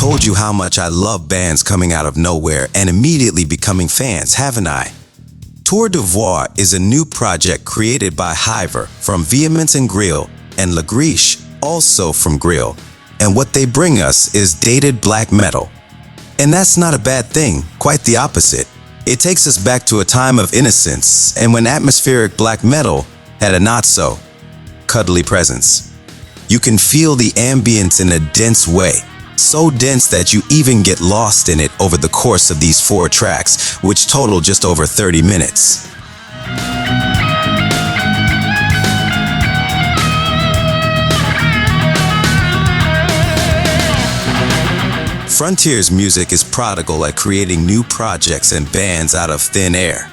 told you how much I love bands coming out of nowhere and immediately becoming fans, haven't I? Tour de Voir is a new project created by Eihwar from Vehemence and Grill and La Griche, also from Grill, and what they bring us is dated black metal. And that's not a bad thing, quite the opposite. It takes us back to a time of innocence and when atmospheric black metal had a not-so cuddly presence. You can feel the ambience in a dense way, so dense that you even get lost in it over the course of these 4 tracks, which total just over 30 minutes. Frontier's music is prodigal at creating new projects and bands out of thin air.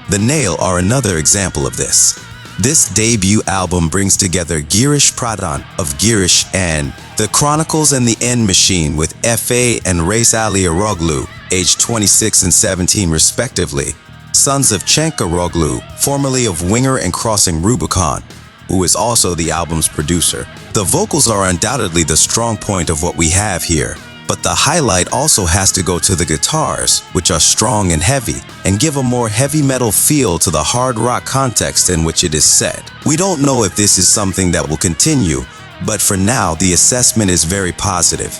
The Nail are another example of this. This debut album brings together Girish Pradhan of Girish and The Chronicles and the End Machine with F.A. and Race Ali Aroglu, aged 26 and 17 respectively, sons of Chenka Roglu, formerly of Winger and Crossing Rubicon, who is also the album's producer. The vocals are undoubtedly the strong point of what we have here, but the highlight also has to go to the guitars, which are strong and heavy, and give a more heavy metal feel to the hard rock context in which it is set. We don't know if this is something that will continue, but for now the assessment is very positive.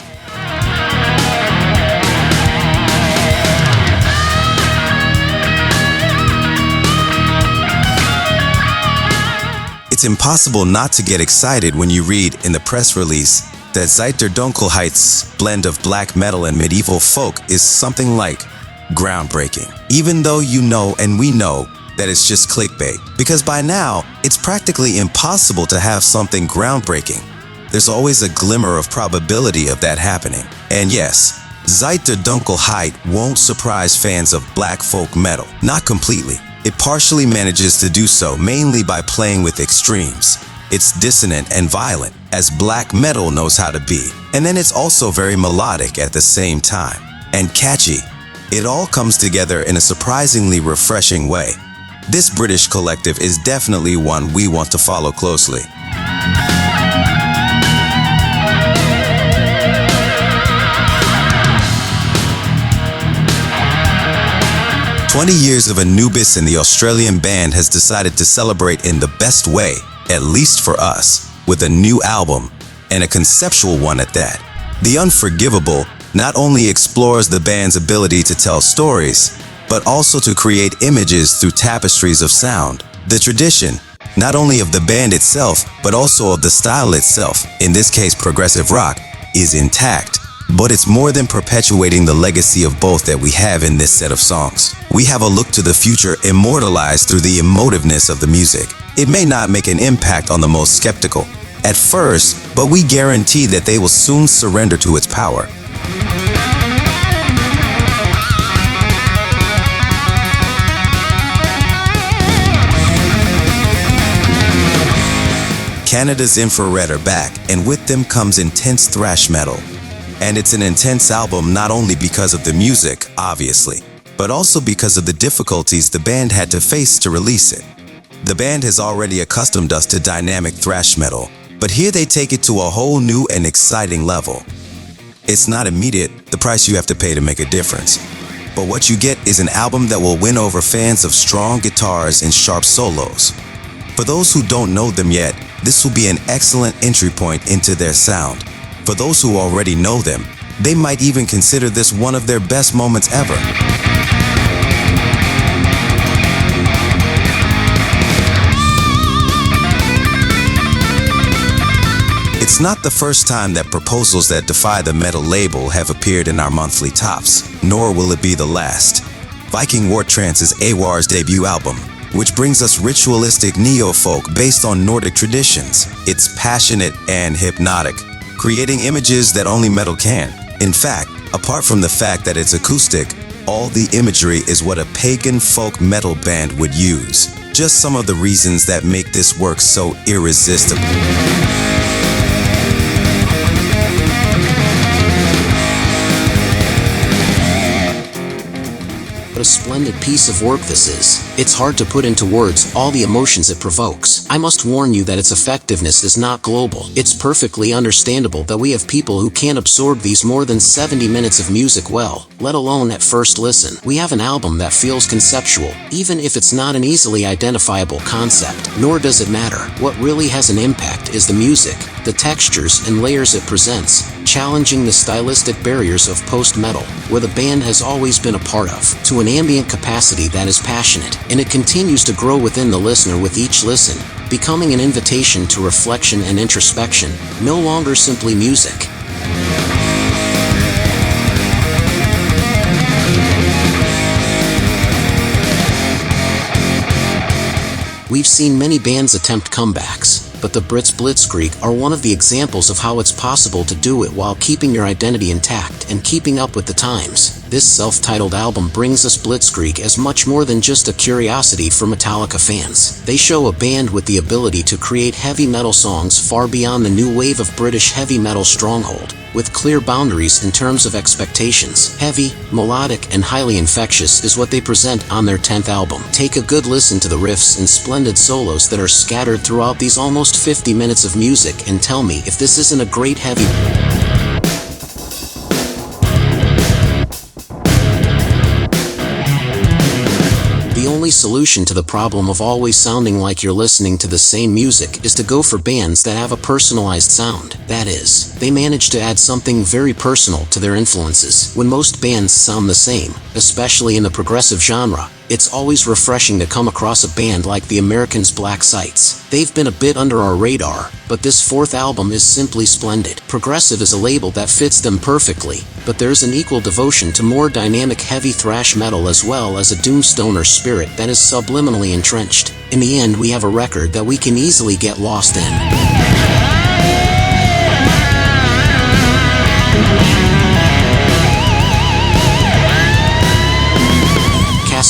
It's impossible not to get excited when you read in the press release that Zeit Der Dunkelheit's blend of black metal and medieval folk is something like groundbreaking. Even though you know and we know that it's just clickbait, because by now it's practically impossible to have something groundbreaking. There's always a glimmer of probability of that happening. And yes, Zeit Der Dunkelheit won't surprise fans of black folk metal. Not completely. It partially manages to do so mainly by playing with extremes. It's dissonant and violent, as black metal knows how to be. And then it's also very melodic at the same time. And catchy. It all comes together in a surprisingly refreshing way. This British collective is definitely one we want to follow closely. "20 years of Anubis and the Australian band has decided to celebrate in the best way, at least for us, with a new album, and a conceptual one at that. The Unforgivable not only explores the band's ability to tell stories, but also to create images through tapestries of sound. The tradition, not only of the band itself, but also of the style itself, in this case progressive rock, is intact. But it's more than perpetuating the legacy of both that we have in this set of songs. We have a look to the future immortalized through the emotiveness of the music. It may not make an impact on the most skeptical at first, but we guarantee that they will soon surrender to its power. Canada's Infrared are back, and with them comes intense thrash metal. And it's an intense album not only because of the music, obviously, but also because of the difficulties the band had to face to release it. The band has already accustomed us to dynamic thrash metal, but here they take it to a whole new and exciting level. It's not immediate, the price you have to pay to make a difference. But what you get is an album that will win over fans of strong guitars and sharp solos. For those who don't know them yet, this will be an excellent entry point into their sound. For those who already know them, they might even consider this one of their best moments ever. It's not the first time that proposals that defy the metal label have appeared in our monthly tops, nor will it be the last. Viking War Trance is Eihwar's debut album, which brings us ritualistic neo-folk based on Nordic traditions. It's passionate and hypnotic, creating images that only metal can. In fact, apart from the fact that it's acoustic, all the imagery is what a pagan folk metal band would use. Just some of the reasons that make this work so irresistible. a splendid piece of work this is. It's hard to put into words all the emotions it provokes. I must warn you that its effectiveness is not global. It's perfectly understandable that we have people who can't absorb these more than 70 minutes of music well, let alone at first listen. We have an album that feels conceptual, even if it's not an easily identifiable concept. Nor does it matter. What really has an impact is the music, the textures and layers it presents, challenging the stylistic barriers of post-metal, where the band has always been a part of, to an ambient capacity that is passionate, and it continues to grow within the listener with each listen, becoming an invitation to reflection and introspection, no longer simply music. We've seen many bands attempt comebacks, but the Brits' Blitzkrieg are one of the examples of how it's possible to do it while keeping your identity intact and keeping up with the times. This self-titled album brings us Blitzkrieg as much more than just a curiosity for Metallica fans. They show a band with the ability to create heavy metal songs far beyond the new wave of British heavy metal stronghold, with clear boundaries in terms of expectations. Heavy, melodic, and highly infectious is what they present on their 10th album. Take a good listen to the riffs and splendid solos that are scattered throughout these almost 50 minutes of music and tell me if this isn't a great heavy... The only solution to the problem of always sounding like you're listening to the same music is to go for bands that have a personalized sound. That is, they manage to add something very personal to their influences. When most bands sound the same, especially in the progressive genre, it's always refreshing to come across a band like the Americans' Black Sights. They've been a bit under our radar, but this 4th album is simply splendid. Progressive is a label that fits them perfectly, but there's an equal devotion to more dynamic heavy thrash metal as well as a doomstoner spirit that is subliminally entrenched. In the end, we have a record that we can easily get lost in.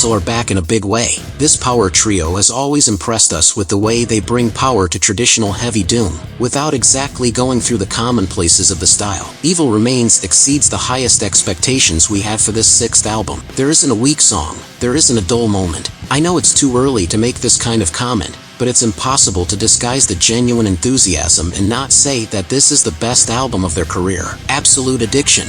Are back in a big way. This power trio has always impressed us with the way they bring power to traditional heavy doom, without exactly going through the commonplaces of the style. Evil Remains exceeds the highest expectations we had for this 6th album. There isn't a weak song, there isn't a dull moment. I know it's too early to make this kind of comment, but it's impossible to disguise the genuine enthusiasm and not say that this is the best album of their career. Absolute Addiction,